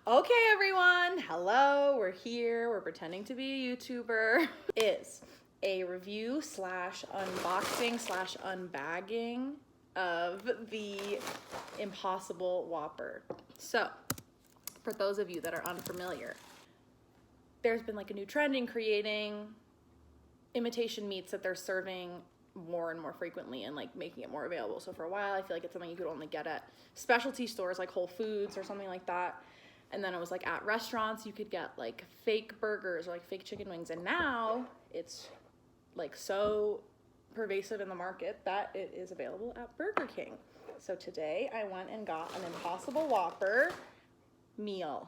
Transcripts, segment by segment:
Okay, everyone. Hello. We're here. We're pretending to be a YouTuber. Is a review slash unboxing slash unbagging of the Impossible Whopper. So, for those of you that are unfamiliar, there's been like a new trend in creating imitation meats that they're serving more and more frequently and like making it more available. So for a while, I feel like it's something you could only get at specialty stores like Whole Foods or something like that. And then it was like at restaurants, you could get like fake burgers or like fake chicken wings. And now it's like so pervasive in the market that it is available at Burger King. So today I went and got an Impossible Whopper meal.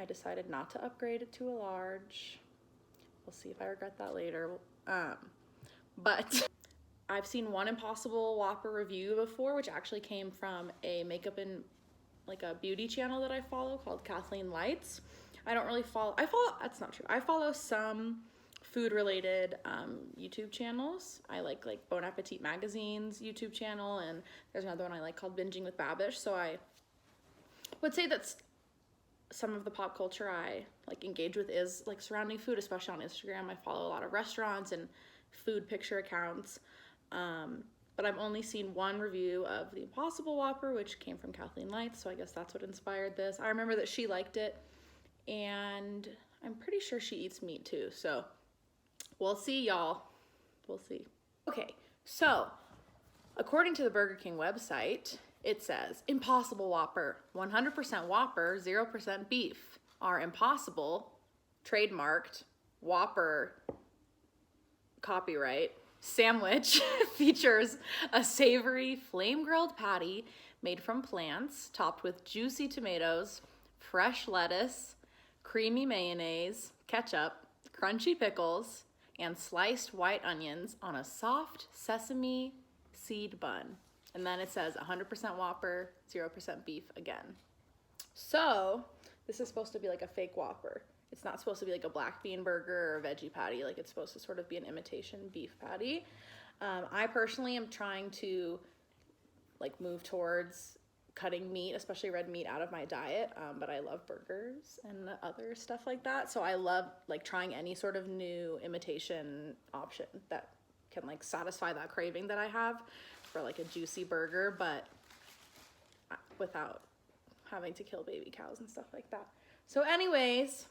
I decided not to upgrade it to a large. We'll see if I regret that later. But I've seen one Impossible Whopper review before, which actually came from a makeup and like a beauty channel that I follow called Kathleen Lights. That's not true. I follow some food related YouTube channels. I like Bon Appetit Magazine's YouTube channel, and there's another one I like called Binging with Babish. So I would say that's some of the pop culture I like engage with is like surrounding food, especially on Instagram. I follow a lot of restaurants and food picture accounts. But I've only seen one review of the Impossible Whopper, which came from Kathleen Lights, so I guess that's what inspired this. I remember that she liked it, and I'm pretty sure she eats meat too, so we'll see, y'all. We'll see. Okay, so according to the Burger King website, it says, Impossible Whopper, 100% Whopper, 0% beef. Our Impossible, trademarked, Whopper, copyright, sandwich features a savory flame-grilled patty made from plants, topped with juicy tomatoes, fresh lettuce, creamy mayonnaise, ketchup, crunchy pickles, and sliced white onions on a soft sesame seed bun. And then it says 100% Whopper, 0% beef again. So this is supposed to be like a fake Whopper. It's not supposed to be like a black bean burger or a veggie patty. Like it's supposed to sort of be an imitation beef patty. I personally am trying to like move towards cutting meat, especially red meat, out of my diet. But I love burgers and other stuff like that. So I love like trying any sort of new imitation option that can like satisfy that craving that I have for like a juicy burger, but without having to kill baby cows and stuff like that. So anyways,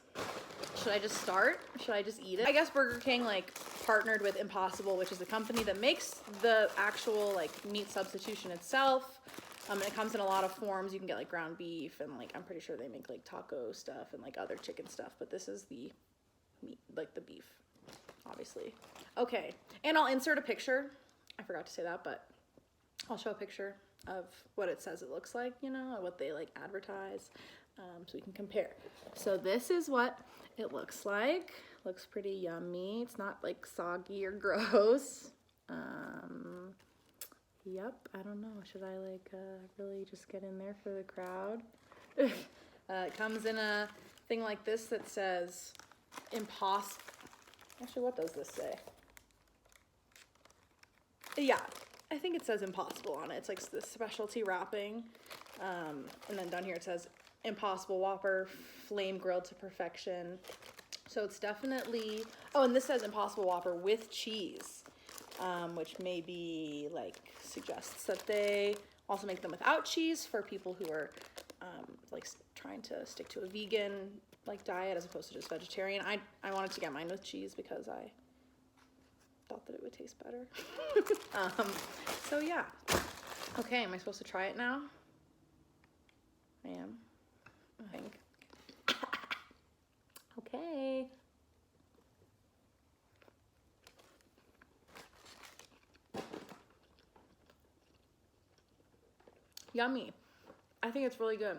should I just start? Should I just eat it? I guess Burger King like partnered with Impossible, which is the company that makes the actual like meat substitution itself. And it comes in a lot of forms. You can get like ground beef and like I'm pretty sure they make like taco stuff and like other chicken stuff, but this is the meat, like the beef, obviously. Okay, and I'll insert a picture. I forgot to say that, but I'll show a picture of what it says it looks like, you know, what they like advertise. So we can compare. So this is what it looks like. Looks pretty yummy. It's not like soggy or gross. Yep, I don't know. Should I like really just get in there for the crowd? It comes in a thing like this that says impossible. Actually, what does this say? Yeah, I think it says Impossible on it. It's like the specialty wrapping. And then down here it says Impossible Whopper, flame grilled to perfection. So it's definitely, oh, and this says Impossible Whopper with cheese, which maybe like suggests that they also make them without cheese for people who are like trying to stick to a vegan like diet as opposed to just vegetarian. I wanted to get mine with cheese because I thought that it would taste better. So yeah. Okay, am I supposed to try it now? I am. I think. Okay. Yummy. I think it's really good.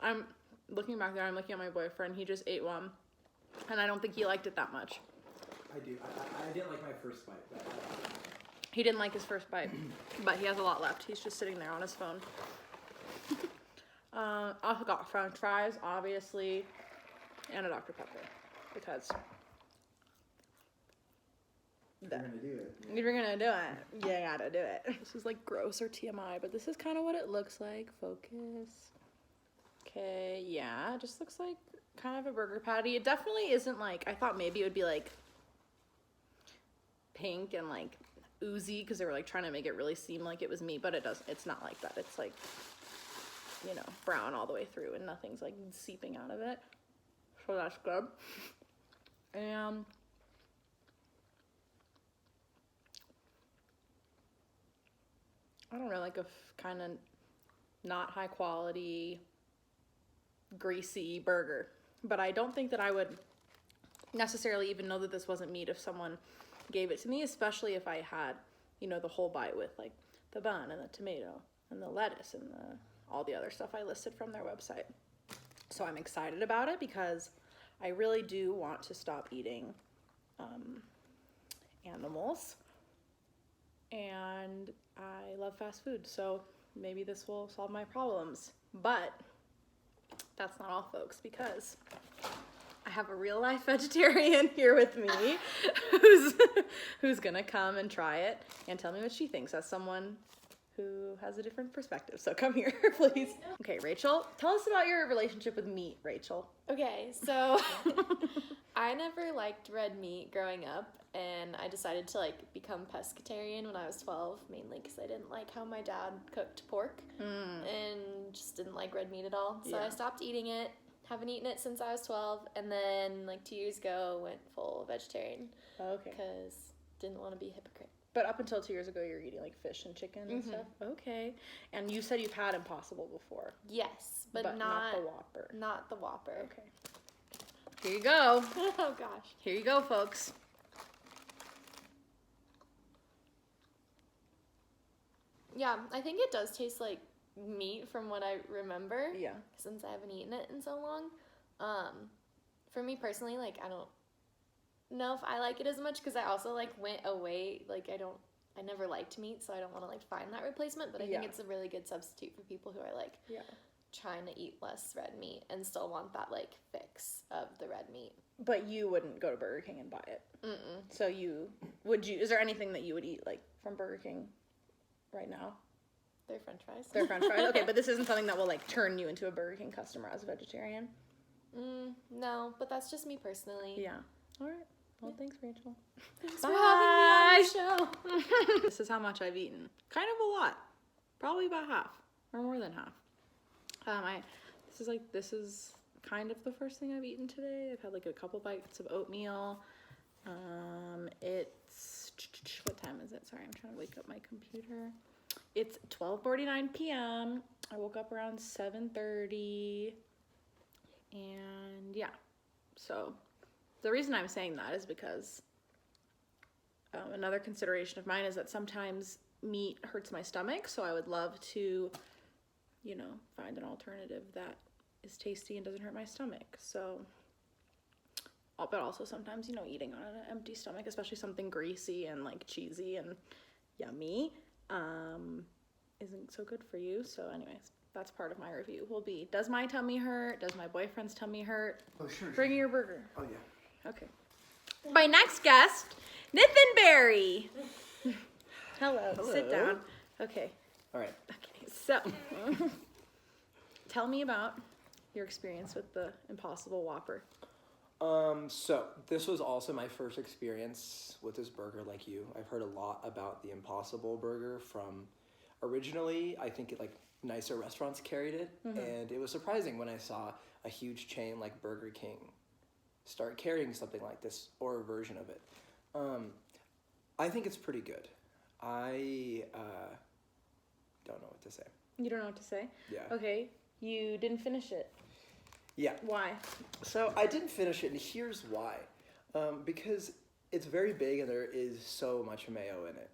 I'm looking back there, I'm looking at my boyfriend. He just ate one, and I don't think he liked it that much. I do. I didn't like my first bite. But He didn't like his first bite, but he has a lot left. He's just sitting there on his phone. I also got french fries, obviously, and a Dr. Pepper, because you're gonna do it. if you're gonna do it, you gotta do it. This is like gross or TMI, but this is kind of what it looks like. Focus. Okay, yeah, it just looks like kind of a burger patty. It definitely isn't like, I thought maybe it would be like pink and like oozy because they were like trying to make it really seem like it was meat, but it's not like that. It's like, you know, brown all the way through and nothing's like seeping out of it. So that's good. And I don't know, like a kind of not high quality, greasy burger. But I don't think that I would necessarily even know that this wasn't meat if someone gave it to me, especially if I had, you know, the whole bite with like the bun and the tomato and the lettuce and all the other stuff I listed from their website. So I'm excited about it because I really do want to stop eating animals, and I love fast food, so maybe this will solve my problems. But that's not all, folks, because I have a real life vegetarian here with me who's gonna come and try it and tell me what she thinks as someone who has a different perspective. So come here, please. Okay, Rachel, tell us about your relationship with meat, Rachel. Okay, so I never liked red meat growing up, and I decided to like become pescatarian when I was 12, mainly because I didn't like how my dad cooked pork and just didn't like red meat at all. So I stopped eating it. Haven't eaten it since I was 12, and then like 2 years ago went full vegetarian. Okay. Because didn't want to be a hypocrite. But up until 2 years ago, you were eating like fish and chicken and stuff. Okay. And you said you've had Impossible before. Yes, but not the Whopper. Not the Whopper. Okay. Here you go. Oh gosh. Here you go, folks. Yeah, I think it does taste like meat from what I remember. Yeah. Since I haven't eaten it in so long. For me personally, like I don't know if I like it as much because I also like went away. Like I never liked meat, so I don't want to like find that replacement. But I think it's a really good substitute for people who are like trying to eat less red meat and still want that like fix of the red meat. But you wouldn't go to Burger King and buy it. So is there anything that you would eat like from Burger King right now? They're French fries. They're French fries. Okay, but this isn't something that will like turn you into a Burger King customer as a vegetarian. No, but that's just me personally. Yeah. All right. Well, thanks, Rachel. Thanks for having me on the show. This is how much I've eaten. Kind of a lot. Probably about half or more than half. This is kind of the first thing I've eaten today. I've had like a couple bites of oatmeal. It's what time is it? Sorry, I'm trying to wake up my computer. It's 12:49 p.m. I woke up around 7:30, and yeah. So the reason I'm saying that is because another consideration of mine is that sometimes meat hurts my stomach, so I would love to, you know, find an alternative that is tasty and doesn't hurt my stomach. So, but also sometimes, you know, eating on an empty stomach, especially something greasy and like cheesy and yummy, isn't so good for you. So anyways, that's part of my review will be, does my tummy hurt? Does my boyfriend's tummy hurt? Oh, sure. Bring your burger. Oh, yeah. Okay. My next guest, Nathan Barry. Hello. Sit down. Okay. All right. Okay, so tell me about your experience with the Impossible Whopper. So this was also my first experience with this burger like you. I've heard a lot about the Impossible Burger from originally, I think like nicer restaurants carried it. And it was surprising when I saw a huge chain like Burger King start carrying something like this or a version of it. I think it's pretty good. I don't know what to say. You don't know what to say? Yeah. Okay, you didn't finish it. Yeah. Why? So I didn't finish it, and here's why. Because it's very big and there is so much mayo in it.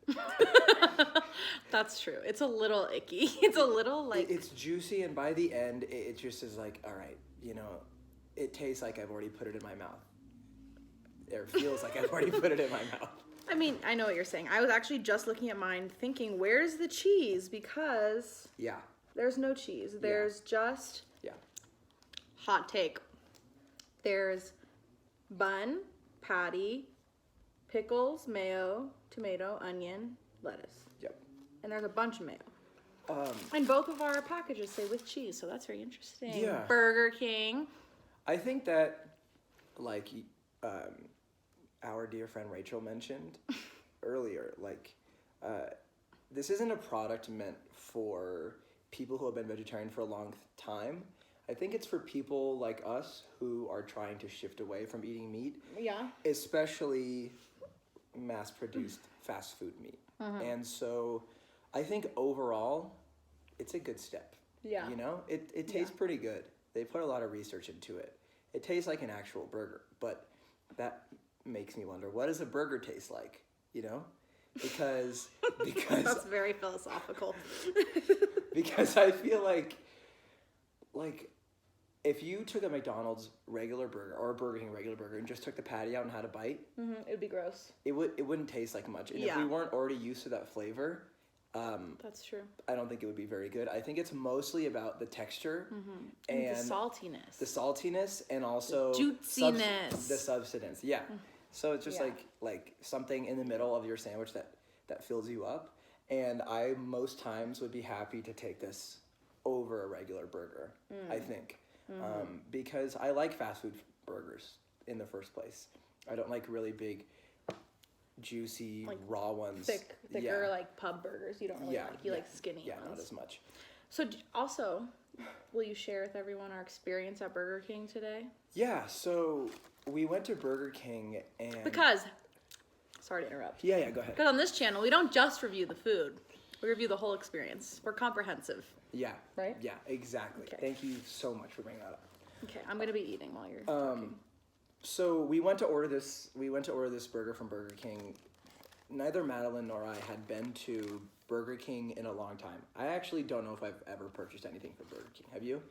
That's true. It's a little icky. It's a little like... It's juicy, and by the end, it just is like, all right, you know, it tastes like I've already put it in my mouth. Or feels like I've already put it in my mouth. I mean, I know what you're saying. I was actually just looking at mine thinking, where's the cheese? Because Yeah. there's no cheese. There's just... Yeah. Hot take. There's bun, patty, pickles, mayo, tomato, onion, lettuce. Yep. And there's a bunch of mayo. And both of our packages say with cheese, so that's very interesting. Yeah. Burger King. I think that, like, our dear friend Rachel mentioned earlier, like, this isn't a product meant for people who have been vegetarian for a long time. I think it's for people like us who are trying to shift away from eating meat. Yeah. Especially mass-produced fast food meat. And so I think overall, it's a good step. Yeah. You know, it tastes pretty good. They put a lot of research into it. It tastes like an actual burger, but that makes me wonder, what does a burger taste like? You know, because That's very philosophical. because I feel like if you took a McDonald's regular burger or a Burger King regular burger and just took the patty out and had a bite, It would be gross. it wouldn't taste like much. And if Yeah. we weren't already used to that flavor, That's true. I don't think it would be very good. I think it's mostly about the texture And the saltiness. the saltiness and also Juiciness. the substance. Yeah. So it's just Yeah. like something in the middle of your sandwich that fills you up. And I most times would be happy to take this over a regular burger, I think. Because I like fast food burgers in the first place. I don't like really big, juicy, Like raw ones. thicker, like pub burgers. You don't really like. You like skinny Yeah, ones. not as much. So also, will you share with everyone our experience at Burger King today? Yeah, so we went to Burger King and... Because, sorry to interrupt. Yeah, go ahead. Because on this channel, we don't just review the food. We review the whole experience. We're comprehensive. Yeah. Right? Yeah, exactly. Okay. Thank you so much for bringing that up. Okay, I'm going to be eating while you're talking. So we went to order this burger from Burger King. Neither Madeline nor I had been to Burger King in a long time. I actually don't know if I've ever purchased anything from Burger King. Have you?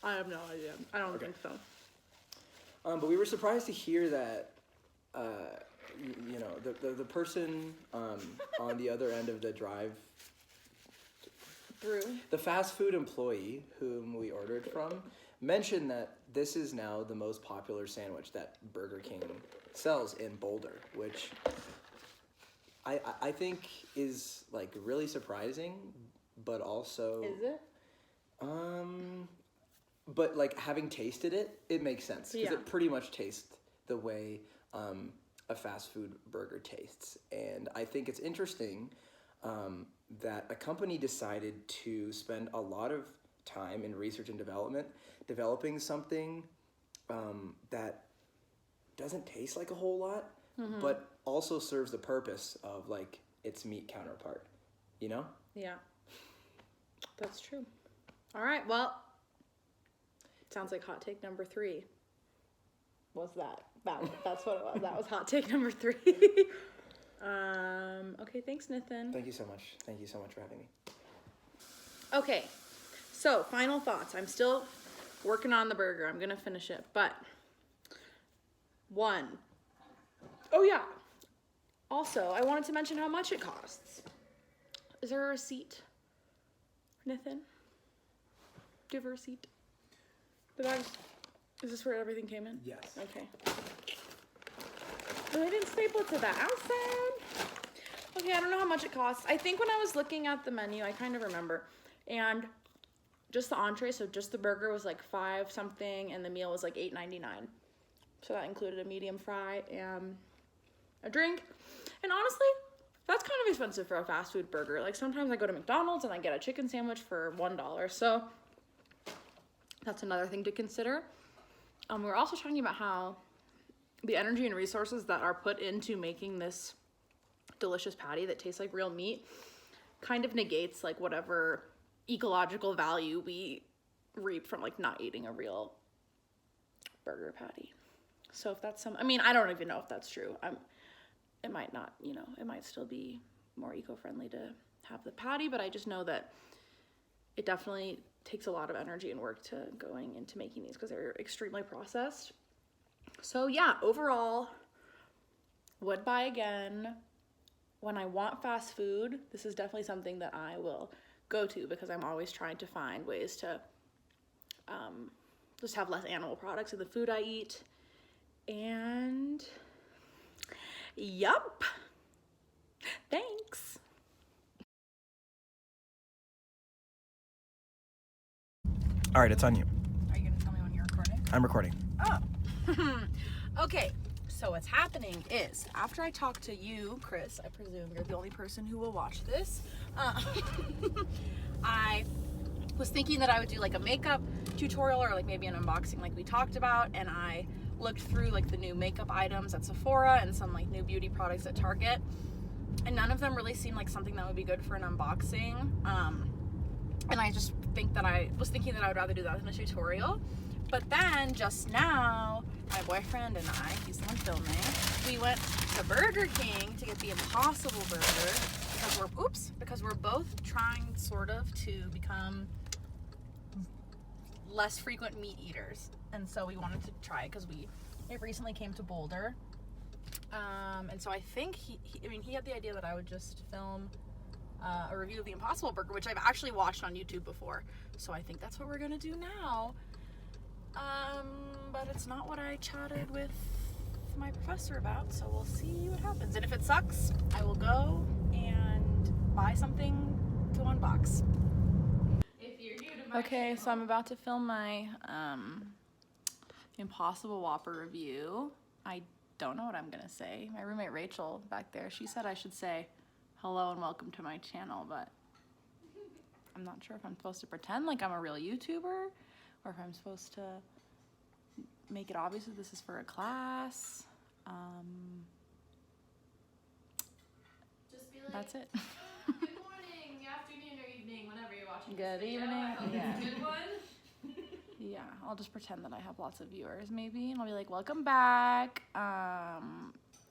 I have no idea. I don't think so. But we were surprised to hear that, you know, the person on the other end of the drive, the fast food employee whom we ordered from, mentioned that this is now the most popular sandwich that Burger King sells in Boulder, which I think is like really surprising, but also Is it? But like having tasted it, it makes sense because Yeah. it pretty much tastes the way a fast food burger tastes, and I think it's interesting that a company decided to spend a lot of time in research and development developing something that doesn't taste like a whole lot, but also serves the purpose of like its meat counterpart, you know? Yeah. That's true. All right, well, sounds like hot take number 3. What's that? That's what it was. That was hot take number 3. Okay, thanks, Nathan. Thank you so much. Thank you so much for having me. Okay, so final thoughts. I'm still working on the burger. I'm gonna finish it, but 1. Oh yeah. Also, I wanted to mention how much it costs. Is there a receipt, Nathan? Do you have a receipt? Is this where everything came in? Yes. Okay. No, I didn't staple it to the outside. Okay, I don't know how much it costs. I think when I was looking at the menu, I kind of remember. And just the entree, so just the burger was like $5 something, and the meal was like $8.99. So that included a medium fry and a drink. And honestly, that's kind of expensive for a fast food burger. Like sometimes I go to McDonald's and I get a chicken sandwich for $1. So that's another thing to consider. We're also talking about how the energy and resources that are put into making this delicious patty that tastes like real meat kind of negates like whatever ecological value we reap from like not eating a real burger patty. So if that's I mean, I don't even know if that's true. It might not, you know, it might still be more eco-friendly to have the patty, but I just know that it definitely takes a lot of energy and work to going into making these because they're extremely processed. So yeah, overall, would buy again. When I want fast food, this is definitely something that I will go to because I'm always trying to find ways to just have less animal products in the food I eat. And yup. Thanks. All right, it's on you. Are you gonna tell me when you're recording? I'm recording. Oh. Okay, so what's happening is, after I talk to you, Chris, I presume you're the only person who will watch this, I was thinking that I would do like a makeup tutorial or like maybe an unboxing like we talked about, and I looked through like the new makeup items at Sephora and some like new beauty products at Target, and none of them really seemed like something that would be good for an unboxing. And I just think that I was thinking that I would rather do that than a tutorial. But then just now, my boyfriend and I, he's the one filming, we went to Burger King to get the Impossible Burger because we're both trying sort of to become less frequent meat eaters. And so we wanted to try it because we recently came to Boulder. And so I think he had the idea that I would just film a review of the Impossible Burger, which I've actually watched on YouTube before. So I think that's what we're gonna do now. But it's not what I chatted with my professor about, so we'll see what happens. And if it sucks, I will go and buy something to unbox. If you're new to my Okay, channel. so I'm about to film my Impossible Whopper review. I don't know what I'm gonna say. My roommate Rachel back there, she said I should say hello and welcome to my channel, but I'm not sure if I'm supposed to pretend like I'm a real YouTuber or if I'm supposed to make it obvious that this is for a class. Just be like, That's it. good morning, afternoon, or evening, whenever you're watching Good this video. evening, I hope yeah. it's a good one. Yeah, I'll just pretend that I have lots of viewers maybe, and I'll be like, welcome back.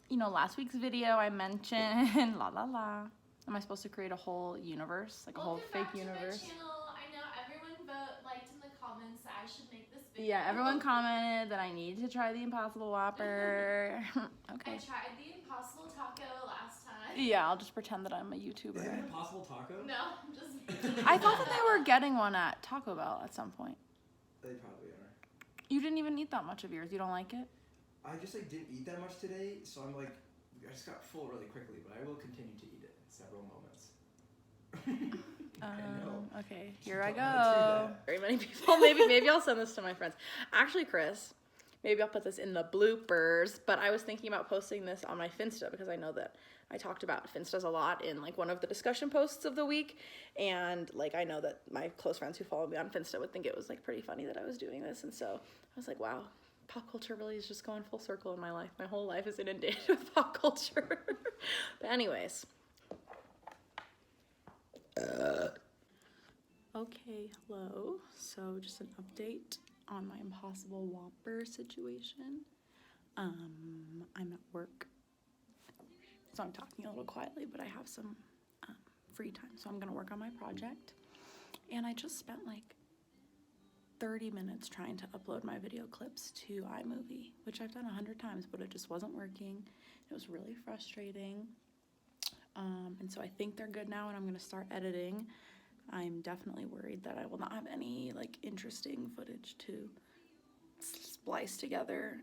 You know, last week's video I mentioned, la la la. Am I supposed to create a whole universe, like a whole Welcome fake back to my universe? channel. I know everyone liked in the comments that I should make this video. Yeah, everyone commented that I need to try the Impossible Whopper. I Okay. tried the Impossible Taco last time. Yeah, I'll just pretend that I'm a YouTuber. Is it an Impossible Taco? No, I'm just I thought that they were getting one at Taco Bell at some point. They probably are. You didn't even eat that much of yours. You don't like it? I just like didn't eat that much today, so I'm like, I just got full really quickly, but I will continue to eat it in several moments. Okay, here I Don't go. wanna do Very many people. Maybe I'll send this to my friends. Actually, Chris, maybe I'll put this in the bloopers, but I was thinking about posting this on my Finsta because I know that I talked about Finstas a lot in like one of the discussion posts of the week, and like I know that my close friends who follow me on Finsta would think it was like pretty funny that I was doing this, and so I was like, wow, pop culture really is just going full circle in my life. My whole life is inundated with pop culture. But anyways. Okay, hello. So just an update on my Impossible Whopper situation. I'm at work, so I'm talking a little quietly, but I have some free time, so I'm gonna work on my project. And I just spent like 30 minutes trying to upload my video clips to iMovie, which I've done 100 times, but it just wasn't working. It was really frustrating. And so I think they're good now, and I'm gonna start editing. I'm definitely worried that I will not have any like interesting footage to splice together,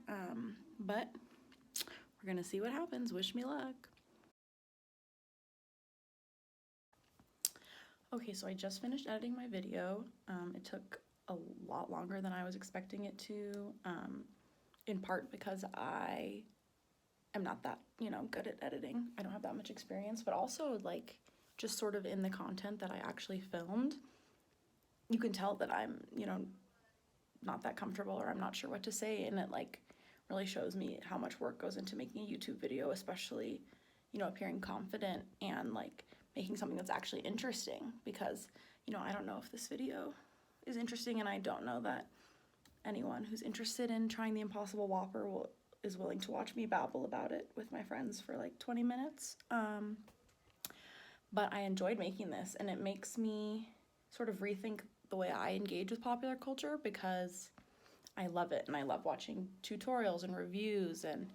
but we're gonna see what happens. Wish me luck. Okay, so I just finished editing my video. It took a lot longer than I was expecting it to, in part because I am not that, good at editing. I don't have that much experience, but also like just sort of in the content that I actually filmed, you can tell that I'm, not that comfortable, or I'm not sure what to say, and it like really shows me how much work goes into making a YouTube video, especially, appearing confident and like making something that's actually interesting, because, I don't know if this video is interesting, and I don't know that anyone who's interested in trying the Impossible Whopper is willing to watch me babble about it with my friends for like 20 minutes. But I enjoyed making this, and it makes me sort of rethink the way I engage with popular culture, because I love it, and I love watching tutorials and reviews and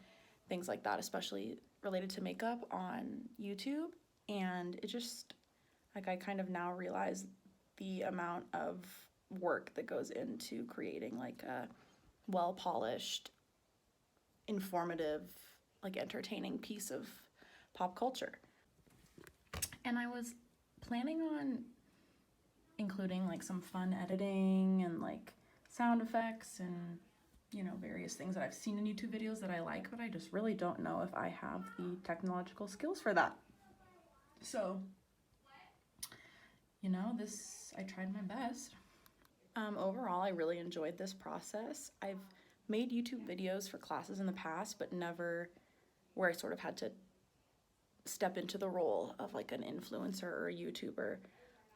things like that, especially related to makeup on YouTube. And it just, like, I kind of now realize the amount of work that goes into creating like a well-polished, informative, like entertaining piece of pop culture. And I was planning on including like some fun editing and like sound effects and, you know, various things that I've seen in YouTube videos that I like, but I just really don't know if I have the technological skills for that. So, you know, I tried my best. Overall, I really enjoyed this process. I've made YouTube videos for classes in the past, but never where I sort of had to step into the role of like an influencer or a YouTuber,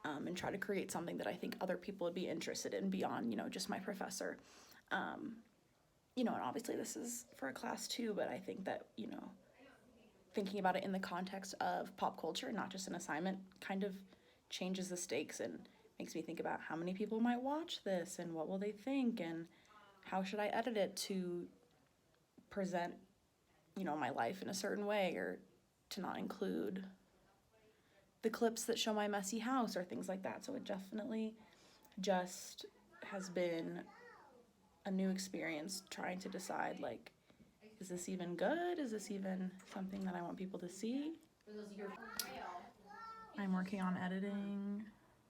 and try to create something that I think other people would be interested in beyond, you know, just my professor. You know, and obviously this is for a class too, but I think that, you know, thinking about it in the context of pop culture, not just an assignment, kind of changes the stakes and makes me think about how many people might watch this and what will they think and how should I edit it to present, you know, my life in a certain way, or to not include the clips that show my messy house or things like that. So it definitely just has been a new experience trying to decide, like, is this even good? Is this even something that I want people to see? I'm working on editing.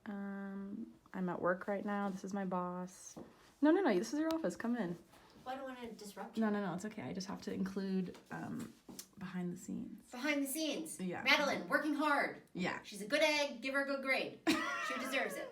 I'm at work right now. This is my boss. No, this is your office. Come in. Well, I don't want to disrupt you. No, it's okay. I just have to include behind the scenes. Behind the scenes. Yeah. Madeline, working hard. Yeah. She's a good egg. Give her a good grade. She deserves it.